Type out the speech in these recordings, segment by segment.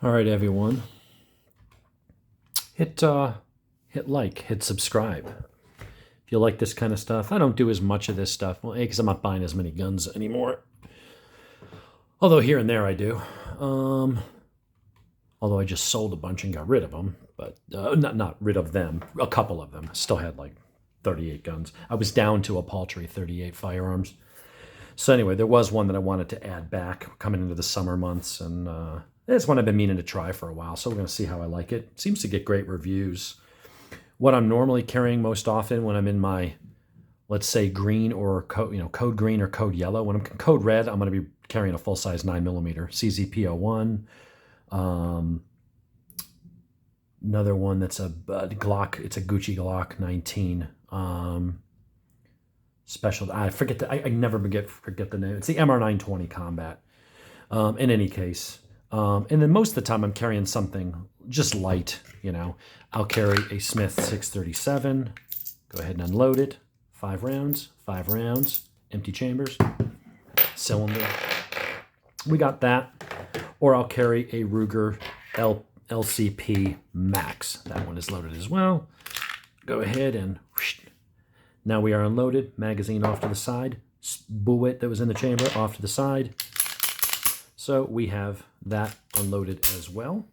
All right, everyone. Hit like, hit subscribe. If you like this kind of stuff. I don't do as much of this stuff. Well, A, because I'm not buying as many guns anymore. Although here and there I do. Although I just sold a bunch and got rid of them. But not rid of them. A couple of them. Still had like 38 guns. I was down to a paltry 38 firearms. So anyway, there was one that I wanted to add back coming into the summer months. And it's one I've been meaning to try for a while. So we're going to see how I like it. It seems to get great reviews. What I'm normally carrying most often when I'm in my, let's say, green or code green or code yellow. When I'm code red, I'm going to be carrying a full-size 9mm CZP-01. Another one that's a Glock. It's a Gucci Glock 19. Special. I forget I never forget the name. It's the MR920 Combat. In any case. And then most of the time I'm carrying something just light, I'll carry a Smith 637. Go ahead and unload it. 5 rounds, empty chambers, cylinder. We got that. Or I'll carry a Ruger LCP Max. That one is loaded as well. Go ahead and whoosh. Now we are unloaded. Magazine off to the side. Bullet that was in the chamber off to the side. So we have that unloaded as well.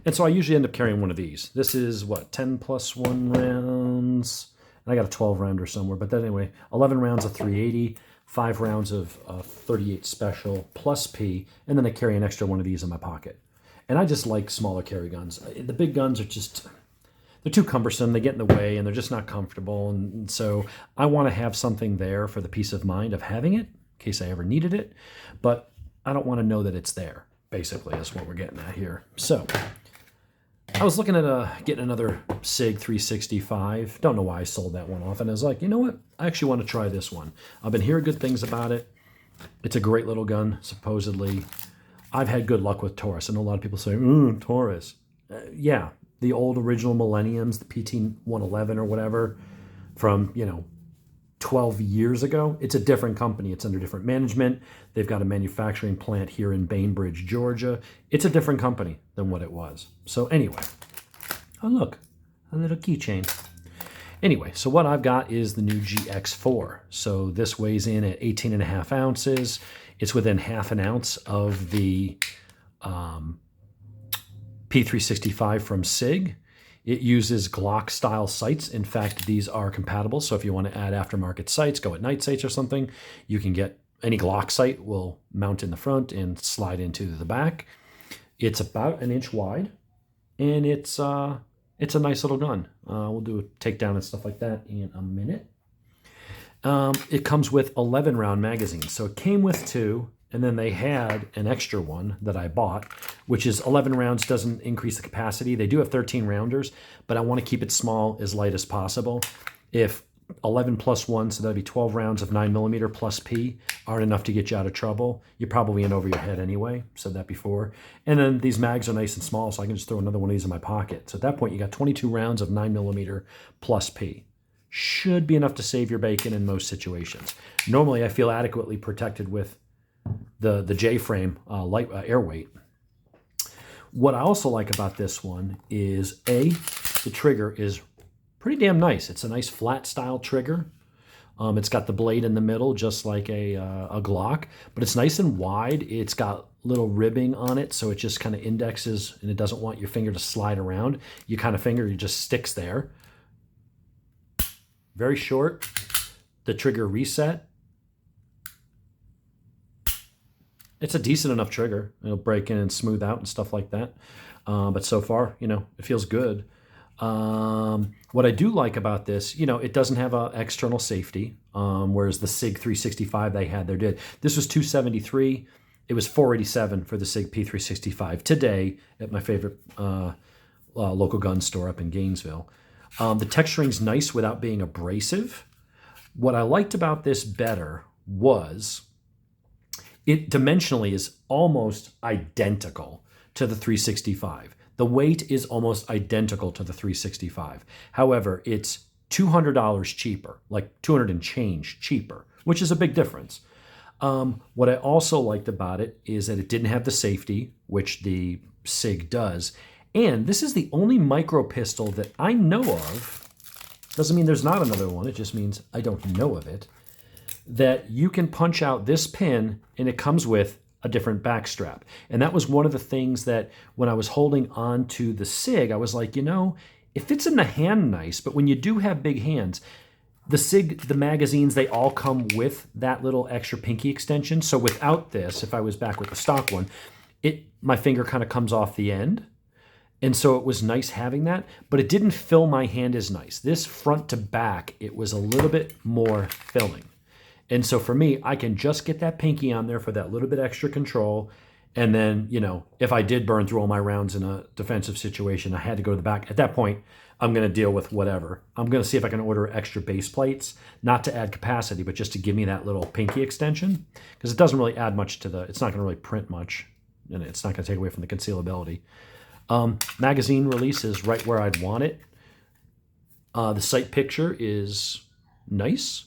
And so I usually end up carrying one of these. This is what, 10 plus 1 rounds. And I got a 12 rounder somewhere, but then anyway, 11 rounds of 380, 5 rounds of 38 special plus P, and then I carry an extra one of these in my pocket. And I just like smaller carry guns. The big guns are just, they're too cumbersome. They get in the way and they're just not comfortable. And so I want to have something there for the peace of mind of having it in case I ever needed it. But I don't want to know that it's there, basically, is what we're getting at here. So I was looking at getting another Sig 365. Don't know why I sold that one off. And I was like, you know what? I actually want to try this one. I've been hearing good things about it. It's a great little gun, supposedly. I've had good luck with Taurus. I know a lot of people say, ooh, Taurus. Yeah, the old original Millenniums, the PT-111 or whatever, from, 12 years ago. It's a different company. It's under different management. They've got a manufacturing plant here in Bainbridge, Georgia. It's a different company than what it was. So anyway, oh look, a little keychain. Anyway, so what I've got is the new GX4. So this weighs in at 18.5 ounces. It's within half an ounce of the P365 from Sig. It uses Glock style sights. In fact, these are compatible. So if you want to add aftermarket sights, go at night sights or something, you can get any Glock sight will mount in the front and slide into the back. It's about 1 inch wide, and it's a nice little gun. We'll do a takedown and stuff like that in a minute. It comes with 11 round magazines. So it came with 2. And then they had an extra one that I bought, which is 11 rounds, doesn't increase the capacity. They do have 13 rounders, but I want to keep it small, as light as possible. If 11 plus 1, so that'd be 12 rounds of 9mm plus P, aren't enough to get you out of trouble, you're probably in over your head anyway. Said that before. And then these mags are nice and small, so I can just throw another one of these in my pocket. So at that point, you got 22 rounds of 9mm plus P. Should be enough to save your bacon in most situations. Normally, I feel adequately protected with the J-frame light air weight. What I also like about this one is the trigger is pretty damn nice. It's a nice flat style trigger. It's got the blade in the middle, just like a Glock, but it's nice and wide. It's got little ribbing on it, so it just kind of indexes, and it doesn't want your finger to slide around. You kind of finger, it just sticks there. Very short. The trigger reset. It's a decent enough trigger. It'll break in and smooth out and stuff like that. But so far, it feels good. What I do like about this, it doesn't have an external safety, whereas the Sig 365 they had there did. This was $273. It was $487 for the Sig P365 today at my favorite local gun store up in Gainesville. The texturing's nice without being abrasive. What I liked about this better was it dimensionally is almost identical to the 365. The weight is almost identical to the 365. However, it's $200 cheaper, like 200 and change cheaper, which is a big difference. What I also liked about it is that it didn't have the safety, which the Sig does. And this is the only micro pistol that I know of. Doesn't mean there's not another one. It just means I don't know of it. That you can punch out this pin and it comes with a different back strap. And that was one of the things that when I was holding on to the Sig, I was like, you know, it fits in the hand nice, but when you do have big hands, the Sig, the magazines, they all come with that little extra pinky extension. So without this, if I was back with the stock one, my finger kind of comes off the end. And so it was nice having that, but it didn't fill my hand as nice. This front to back, it was a little bit more filling. And so for me, I can just get that pinky on there for that little bit extra control. And then, you know, if I did burn through all my rounds in a defensive situation, I had to go to the back. At that point, I'm going to deal with whatever. I'm going to see if I can order extra base plates, not to add capacity, but just to give me that little pinky extension, because it doesn't really add much to it's not going to really print much, and it's not going to take away from the concealability. Magazine release is right where I'd want it. The sight picture is nice.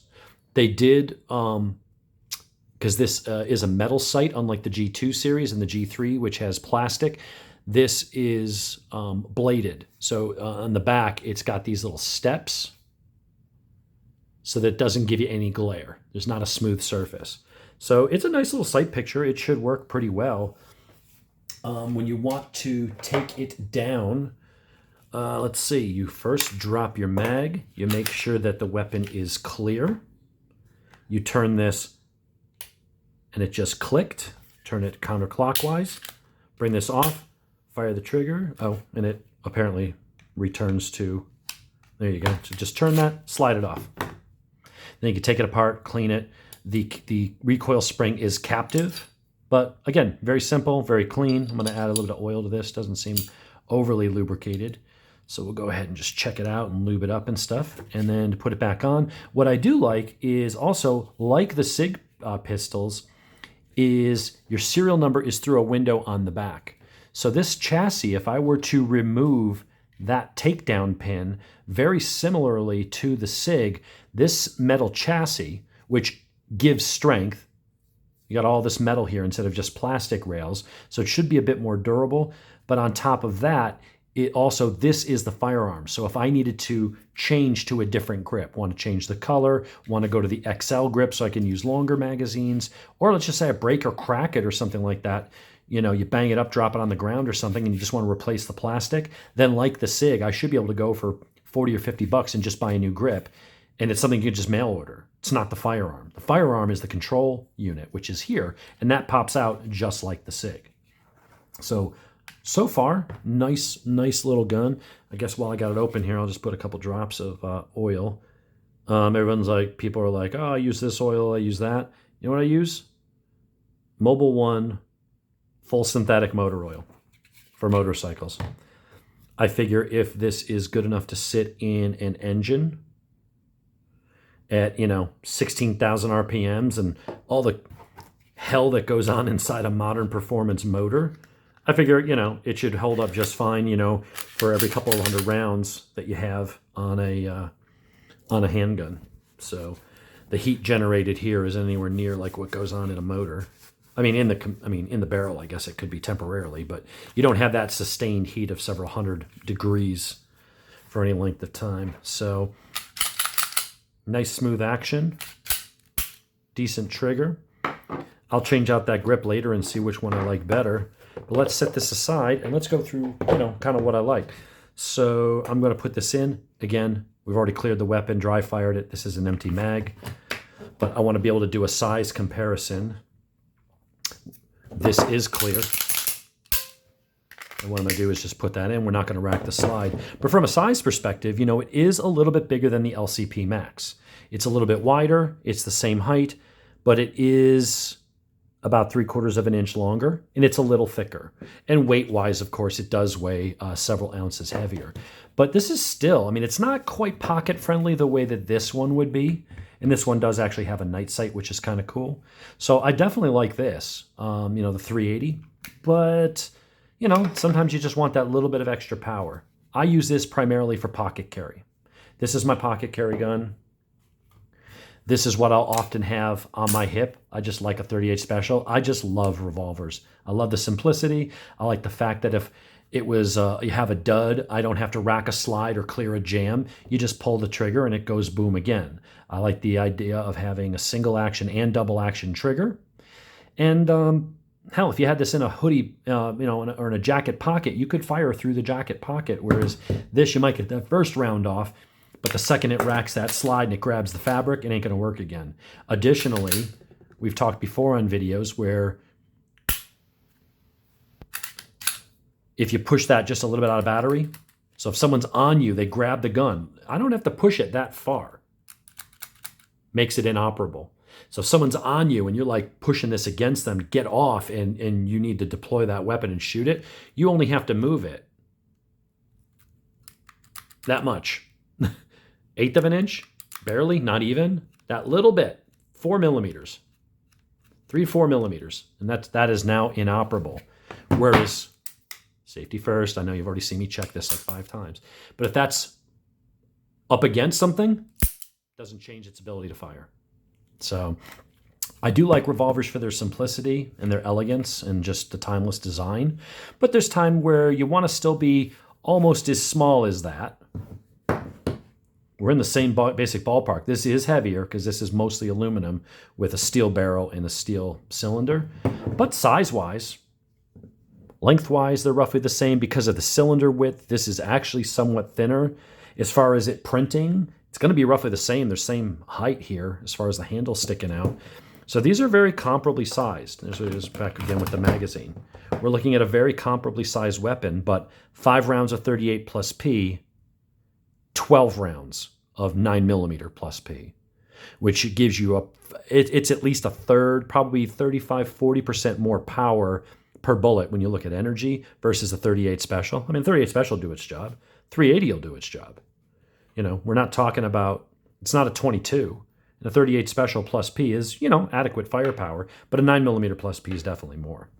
They did, because this is a metal sight, unlike the G2 series and the G3, which has plastic. This is bladed. So on the back, it's got these little steps so that it doesn't give you any glare. There's not a smooth surface. So it's a nice little sight picture. It should work pretty well. When you want to take it down, let's see, you first drop your mag. You make sure that the weapon is clear. You turn this, and it just clicked. Turn it counterclockwise. Bring this off. Fire the trigger. Oh, and it apparently returns to, there you go. So just turn that, slide it off. Then you can take it apart, clean it. The recoil spring is captive. But again, very simple, very clean. I'm going to add a little bit of oil to this. Doesn't seem overly lubricated. So we'll go ahead and just check it out and lube it up and stuff. And then to put it back on, what I do like is also, like the Sig pistols, is your serial number is through a window on the back. So this chassis, if I were to remove that takedown pin, very similarly to the Sig, this metal chassis, which gives strength, you got all this metal here instead of just plastic rails, so it should be a bit more durable. But on top of that, this is the firearm. So if I needed to change to a different grip, want to change the color, want to go to the XL grip so I can use longer magazines, or let's just say I break or crack it or something like that, you know, you bang it up, drop it on the ground or something, and you just want to replace the plastic, then like the Sig, I should be able to go for 40 or 50 bucks and just buy a new grip. And it's something you can just mail order. It's not the firearm. The firearm is the control unit, which is here, and that pops out just like the Sig. So far, nice little gun. I guess while I got it open here, I'll just put a couple drops of oil. Everyone's like, people are like, oh, I use this oil, I use that. You know what I use? Mobil 1 full synthetic motor oil for motorcycles. I figure if this is good enough to sit in an engine at, 16,000 RPMs and all the hell that goes on inside a modern performance motor, I figure, it should hold up just fine, for every couple of hundred rounds that you have on a handgun. So the heat generated here is anywhere near like what goes on in a motor. In the barrel, I guess it could be temporarily, but you don't have that sustained heat of several hundred degrees for any length of time. So nice smooth action, decent trigger. I'll change out that grip later and see which one I like better. But let's set this aside and let's go through, kind of what I like. So I'm going to put this in. Again, we've already cleared the weapon, dry fired it. This is an empty mag, but I want to be able to do a size comparison. This is clear. And what I'm going to do is just put that in. We're not going to rack the slide. But from a size perspective, it is a little bit bigger than the LCP Max. It's a little bit wider. It's the same height, but it is about 3/4 of an inch longer, and it's a little thicker. And weight-wise, of course, it does weigh several ounces heavier. But this is still, it's not quite pocket-friendly the way that this one would be. And this one does actually have a night sight, which is kind of cool. So I definitely like this, the 380. But, sometimes you just want that little bit of extra power. I use this primarily for pocket carry. This is my pocket carry gun. This is what I'll often have on my hip. I just like a 38 Special. I just love revolvers. I love the simplicity. I like the fact that if it was you have a dud, I don't have to rack a slide or clear a jam. You just pull the trigger and it goes boom again. I like the idea of having a single action and double action trigger. And hell, if you had this in a hoodie, or in a jacket pocket, you could fire through the jacket pocket. Whereas this, you might get that first round off, but the second it racks that slide and it grabs the fabric, it ain't going to work again. Additionally, we've talked before on videos where if you push that just a little bit out of battery, so if someone's on you, they grab the gun. I don't have to push it that far. Makes it inoperable. So if someone's on you and you're like pushing this against them to get off and you need to deploy that weapon and shoot it, you only have to move it that much. 1/8 of an inch, barely, not even, that little bit, 4 millimeters, 3-4 millimeters. And that is now inoperable. Whereas, safety first, I know you've already seen me check this like 5 times, but if that's up against something, it doesn't change its ability to fire. So I do like revolvers for their simplicity and their elegance and just the timeless design. But there's time where you want to still be almost as small as that. We're in the same basic ballpark. This is heavier because this is mostly aluminum with a steel barrel and a steel cylinder. But size-wise, lengthwise, they're roughly the same because of the cylinder width. This is actually somewhat thinner. As far as it printing, it's going to be roughly the same. They're same height here as far as the handle sticking out. So these are very comparably sized. There's back again with the magazine. We're looking at a very comparably sized weapon, but 5 rounds of 38 plus P, 12 rounds of 9mm plus P, which gives you it's at least a third, probably 35-40% more power per bullet when you look at energy versus the 38 Special. I mean, 38 Special will do its job. 380 will do its job. You know, we're not talking about, it's not a 22. And a 38 Special plus P is, adequate firepower, but a 9mm plus P is definitely more.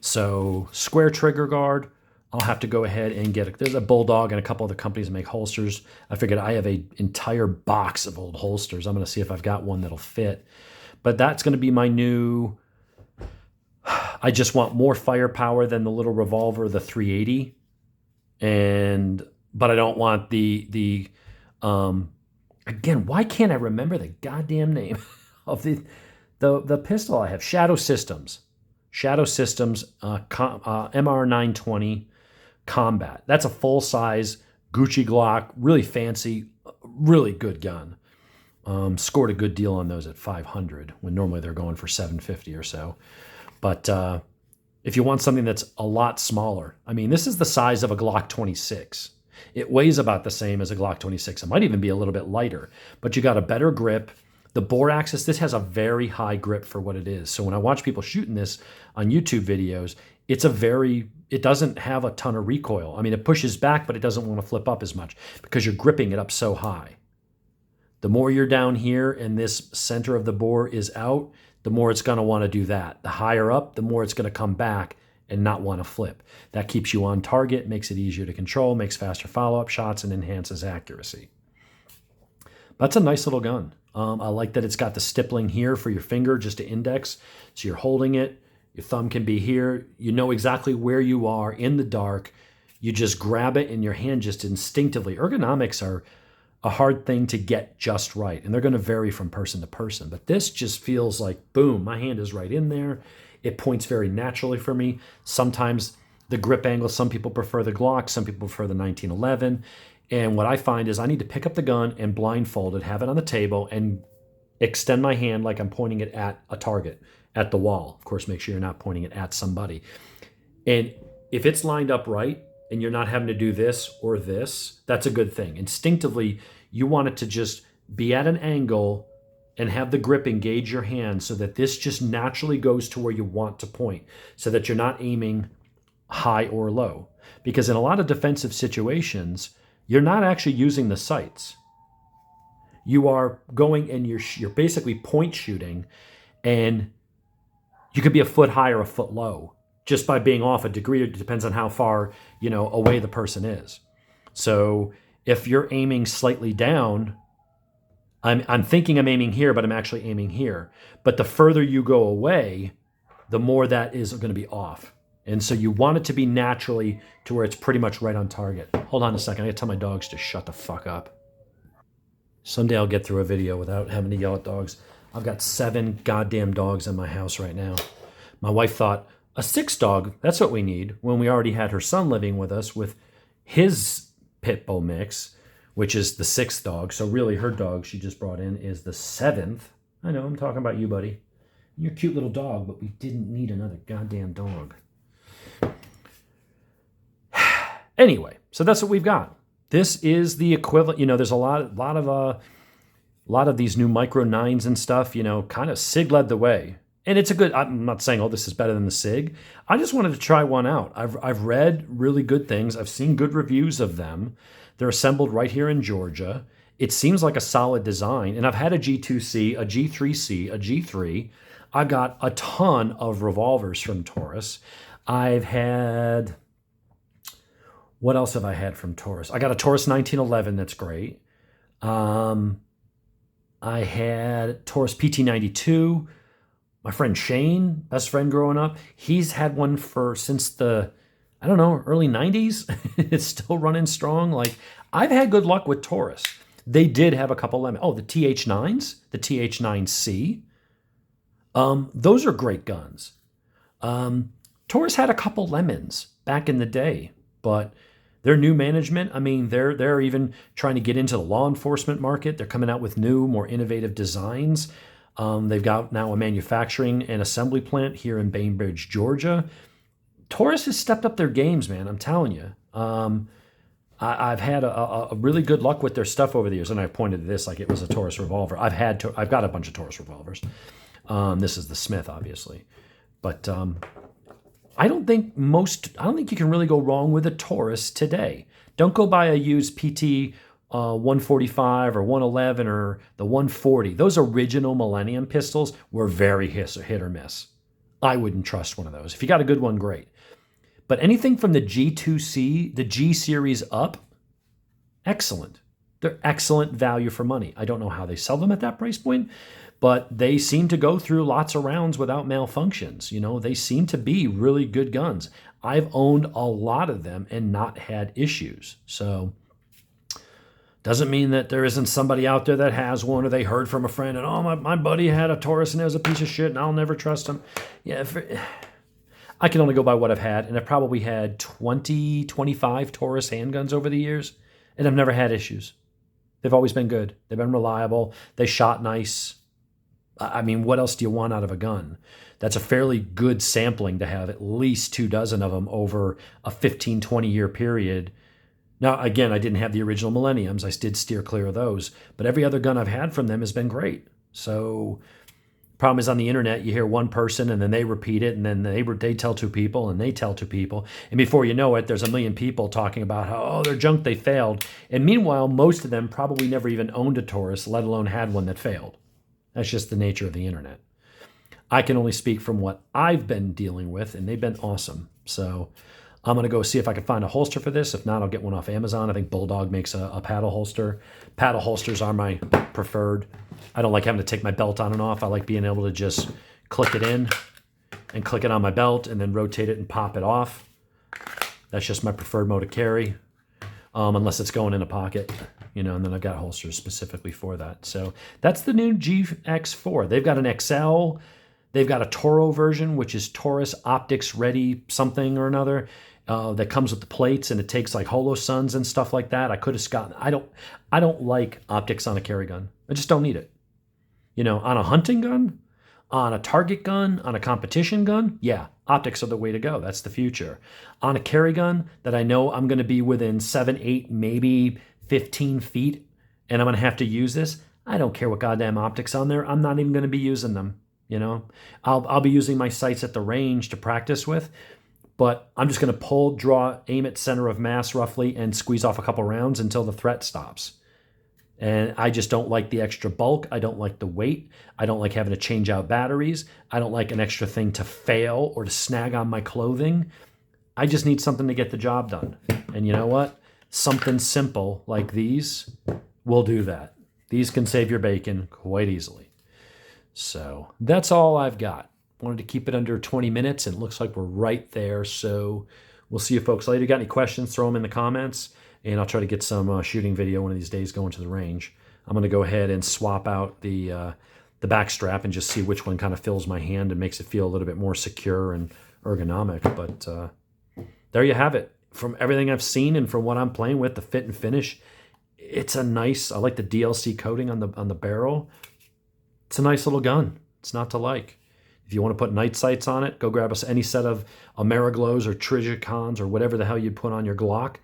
So square trigger guard, I'll have to go ahead and get there's a Bulldog and a couple other companies that make holsters. I figured I have an entire box of old holsters. I'm going to see if I've got one that'll fit. But that's going to be my new, I just want more firepower than the little revolver, the 380. But I don't want the again, why can't I remember the goddamn name of the pistol I have? Shadow Systems, MR920 Combat. That's a full-size Gucci Glock, really fancy, really good gun. Scored a good deal on those at 500 when normally they're going for 750 or so. But if you want something that's a lot smaller, I mean, this is the size of a Glock 26. It weighs about the same as a Glock 26. It might even be a little bit lighter, but you got a better grip. The bore axis, this has a very high grip for what it is. So when I watch people shooting this on YouTube videos, it doesn't have a ton of recoil. I mean, it pushes back, but it doesn't want to flip up as much because you're gripping it up so high. The more you're down here and this center of the bore is out, the more it's going to want to do that. The higher up, the more it's going to come back and not want to flip. That keeps you on target, makes it easier to control, makes faster follow-up shots, and enhances accuracy. That's a nice little gun. I like that it's got the stippling here for your finger just to index. So you're holding it. Your thumb can be here. You know exactly where you are in the dark. You just grab it in your hand just instinctively. Ergonomics are a hard thing to get just right, and they're going to vary from person to person. But this just feels like, boom, my hand is right in there. It points very naturally for me. Sometimes the grip angle, some people prefer the Glock, some people prefer the 1911. And what I find is I need to pick up the gun and blindfold it, have it on the table, and extend my hand like I'm pointing it at a target, at the wall. Of course, make sure you're not pointing it at somebody. And if it's lined up right and you're not having to do this or this, that's a good thing. Instinctively, you want it to just be at an angle and have the grip engage your hand so that this just naturally goes to where you want to point, so that you're not aiming high or low. Because in a lot of defensive situations, you're not actually using the sights. You are going and you're basically point shooting, and you could be a foot high or a foot low just by being off a degree. It depends on how far, away the person is. So if you're aiming slightly down, I'm thinking I'm aiming here, but I'm actually aiming here. But the further you go away, the more that is going to be off. And so you want it to be naturally to where it's pretty much right on target. Hold on a second. I got to tell my dogs to shut the fuck up. Someday I'll get through a video without having to yell at dogs. I've got 7 goddamn dogs in my house right now. My wife thought, a 6th dog, that's what we need, when we already had her son living with us with his pit bull mix, which is the 6th dog. So really her dog she just brought in is the 7th. I know, I'm talking about you, buddy. You're a cute little dog, but we didn't need another goddamn dog. Anyway, so that's what we've got. This is the equivalent. There's a lot of these new Micro 9s and stuff. Kind of Sig led the way, and it's a good. I'm not saying this is better than the Sig. I just wanted to try one out. I've read really good things. I've seen good reviews of them. They're assembled right here in Georgia. It seems like a solid design, and I've had a G2C, a G3C, a G3. I've got a ton of revolvers from Taurus. I've had. What else have I had from Taurus? I got a Taurus 1911 that's great. I had Taurus PT92. My friend Shane, best friend growing up, he's had one since the, early 90s. It's still running strong. Like, I've had good luck with Taurus. They did have a couple lemons. Oh, the TH9s, the TH9C. Those are great guns. Taurus had a couple lemons back in the day, but their new management, they're even trying to get into the law enforcement market. They're coming out with new, more innovative designs. They've got now a manufacturing and assembly plant here in Bainbridge, Georgia. Taurus has stepped up their games, man. I'm telling you. I've had a really good luck with their stuff over the years, and I've pointed to this like it was a Taurus revolver. I've got a bunch of Taurus revolvers. This is the Smith, obviously, but I don't think you can really go wrong with a Taurus today. Don't go buy a used PT 145 or 111 or the 140. Those original Millennium pistols were very hit or miss. I wouldn't trust one of those. If you got a good one, great. But anything from the G2C, the G series up, excellent. They're excellent value for money. I don't know how they sell them at that price point, but they seem to go through lots of rounds without malfunctions. They seem to be really good guns. I've owned a lot of them and not had issues. So doesn't mean that there isn't somebody out there that has one, or they heard from a friend and, oh, my buddy had a Taurus and it was a piece of shit and I'll never trust him. Yeah, I can only go by what I've had, and I've probably had 20, 25 Taurus handguns over the years, and I've never had issues. They've always been good. They've been reliable. They shot nice. What else do you want out of a gun? That's a fairly good sampling to have at least 24 of them over a 15, 20-year period. Now, again, I didn't have the original Millenniums. I did steer clear of those. But every other gun I've had from them has been great. So problem is, on the internet, you hear one person and then they repeat it, and then they tell 2 people and they tell 2 people. And before you know it, there's a million people talking about how, oh, they're junk, they failed. And meanwhile, most of them probably never even owned a Taurus, let alone had one that failed. That's just the nature of the internet. I can only speak from what I've been dealing with, and they've been awesome. So I'm going to go see if I can find a holster for this. If not, I'll get one off Amazon. I think Bulldog makes a paddle holster. Paddle holsters are my preferred. I don't like having to take my belt on and off. I like being able to just click it in and click it on my belt and then rotate it and pop it off. That's just my preferred mode of carry, unless it's going in a pocket. And then I've got holsters specifically for that. So that's the new GX4. They've got an XL. They've got a Toro version, which is Taurus Optics Ready something or another, that comes with the plates, and it takes like Holosuns and stuff like that. I could have gotten. I don't like optics on a carry gun. I just don't need it. On a hunting gun, on a target gun, on a competition gun, yeah, optics are the way to go. That's the future. On a carry gun that I know I'm going to be within 7, 8, maybe 15 feet, and I'm going to have to use this, I don't care what goddamn optics on there. I'm not even going to be using them. I'll be using my sights at the range to practice with, but I'm just going to pull, draw, aim at center of mass roughly, and squeeze off a couple rounds until the threat stops. And I just don't like the extra bulk. I don't like the weight. I don't like having to change out batteries. I don't like an extra thing to fail or to snag on my clothing. I just need something to get the job done. And you know what? Something simple like these will do that. These can save your bacon quite easily. So that's all I've got. Wanted to keep it under 20 minutes, and it looks like we're right there. So we'll see you folks later. Got any questions, throw them in the comments, and I'll try to get some shooting video one of these days going to the range. I'm going to go ahead and swap out the back strap and just see which one kind of fills my hand and makes it feel a little bit more secure and ergonomic. But there you have it. From everything I've seen and from what I'm playing with, the fit and finish, it's a nice, I like the DLC coating on the barrel. It's a nice little gun. It's not to like. If you want to put night sights on it, go grab any set of Ameriglows or Trijicons or whatever the hell you'd put on your Glock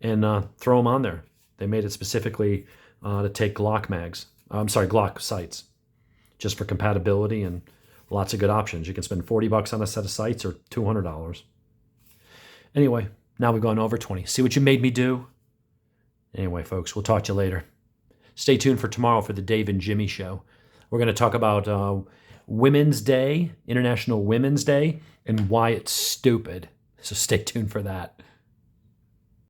and throw them on there. They made it specifically to take Glock sights, just for compatibility and lots of good options. You can spend $40 on a set of sights or $200. Anyway, now we've gone over 20. See what you made me do? Anyway, folks, we'll talk to you later. Stay tuned for tomorrow for the Dave and Jimmy show. We're going to talk about Women's Day, International Women's Day, and why it's stupid. So stay tuned for that.